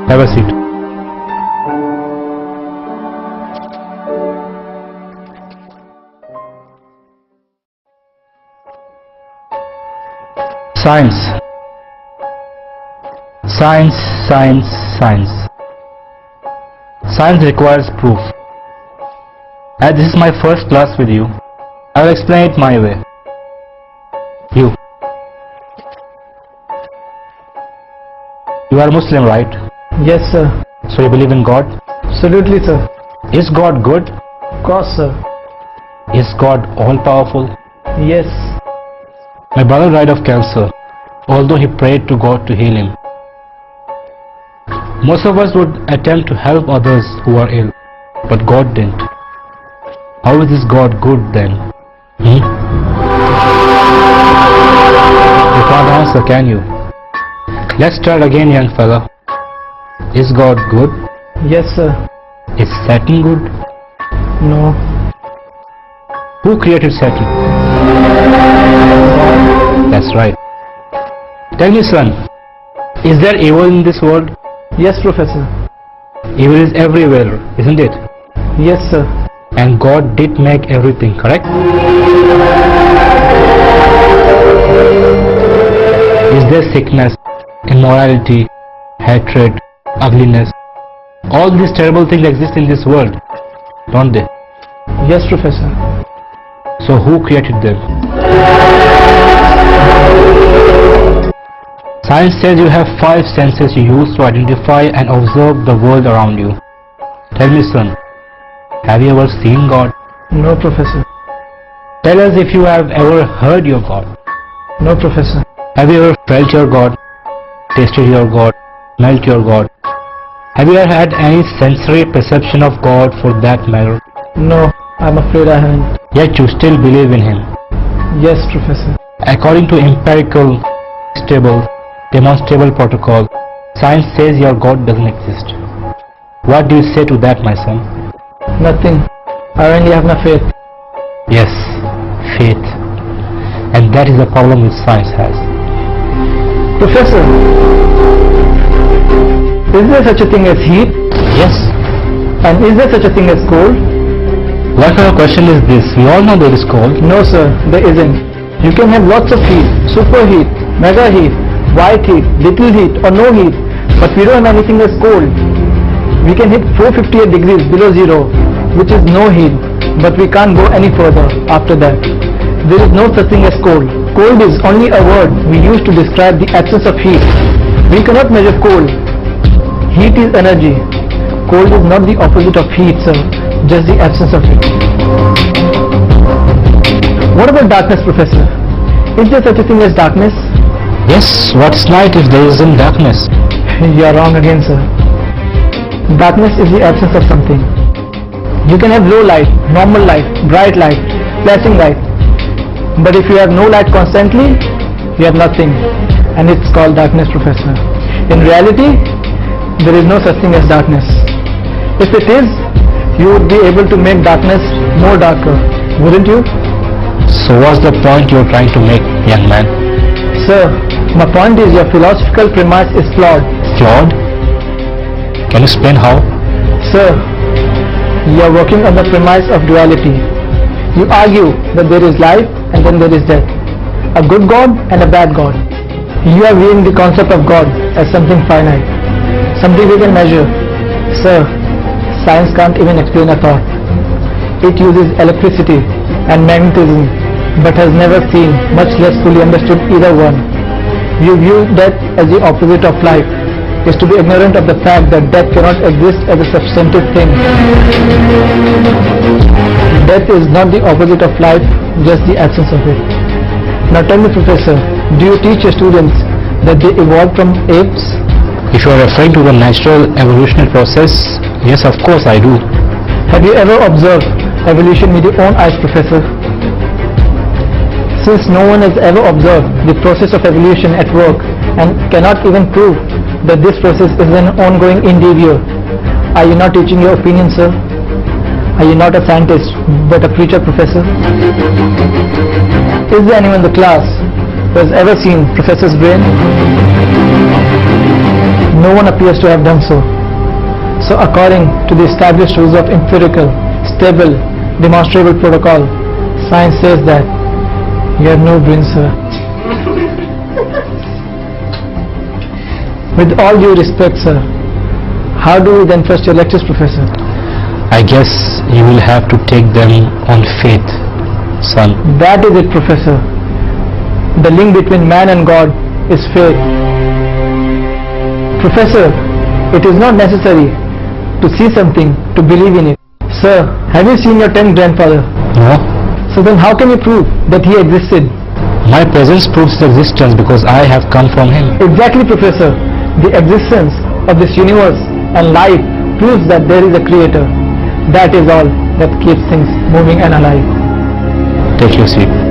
Have a seat. Science. Science, science, science. Science requires proof. As this is my first class with you, I will explain it my way. You are a Muslim, right? Yes, sir. So you believe in God? Absolutely, sir. Is God good? Of course, sir. Is God all-powerful? Yes. My brother died of cancer, although he prayed to God to heal him. Most of us would attempt to help others who are ill, but God didn't. How is this God good then? You can't answer, can you? Let's start again, young fella. Is God good? Yes, sir. Is Satan good? No. Who created Satan? That's right. Tell me, son, is there evil in this world? Yes, Professor. Evil is everywhere, isn't it? Yes, sir. And God did make everything, correct? Is there sickness, immorality, hatred, ugliness? All these terrible things exist in this world, don't they? Yes, Professor. So who created them? Science says you have 5 senses you use to identify and observe the world around you. Tell me, son, have you ever seen God? No, Professor. Tell us if you have ever heard your God. No, Professor. Have you ever felt your God, tasted your God, smelt your God? Have you ever had any sensory perception of God for that matter? No, I'm afraid I haven't. Yet you still believe in Him. Yes, Professor. According to empirical, stable, demonstrable protocol, science says your God doesn't exist. What do you say to that, my son? Nothing. I only have my faith. Yes, faith. And that is the problem which science has. Professor, is there such a thing as heat? Yes. And is there such a thing as cold? What kind of question is this? We all know there is cold. No, sir, there isn't. You can have lots of heat, superheat, mega heat, white heat, little heat or no heat, but we don't have anything as cold. We can hit 458 degrees below zero, which is no heat, but we can't go any further after that. There is no such thing as cold. Cold is only a word we use to describe the absence of heat. We cannot measure cold. Heat is energy. Cold is not the opposite of heat, sir, just the absence of heat. What about darkness, Professor? Is there such a thing as darkness? Yes, what's night if there isn't darkness? You are wrong again, sir. Darkness is the absence of something. You can have low light, normal light, bright light, flashing light. But if you have no light constantly, you have nothing. And it's called darkness, Professor. In reality, there is no such thing as darkness. If it is, you would be able to make darkness more darker, wouldn't you? So what's the point you're trying to make, young man? Sir, my point is your philosophical premise is flawed. Flawed? Can you explain how? Sir, you are working on the premise of duality. You argue that there is life and then there is death. A good God and a bad God. You are viewing the concept of God as something finite, something we can measure. Sir, science can't even explain a thought. It uses electricity and magnetism, but has never seen, much less fully understood either one. You view death as the opposite of life, is to be ignorant of the fact that death cannot exist as a substantive thing. Death is not the opposite of life, just the absence of it. Now tell me, Professor, do you teach your students that they evolved from apes? If you are referring to the natural evolutionary process, yes, of course I do. Have you ever observed evolution with your own eyes, Professor? Since no one has ever observed the process of evolution at work and cannot even prove that this process is an ongoing endeavor, are you not teaching your opinion, sir? Are you not a scientist but a preacher, Professor? Is there anyone in the class who has ever seen Professor's brain? No one appears to have done so. So according to the established rules of empirical, stable, demonstrable protocol, science says that you have no brain, sir. With all due respect, sir, how do we then trust your lectures, Professor? I guess you will have to take them on faith, son. That is it, Professor. The link between man and God is faith. Professor, it is not necessary to see something to believe in it. Sir, have you seen your 10th grandfather? No? So then how can you prove that he existed? My presence proves his existence because I have come from him. Exactly, Professor. The existence of this universe and life proves that there is a creator. That is all that keeps things moving and alive. Take your seat.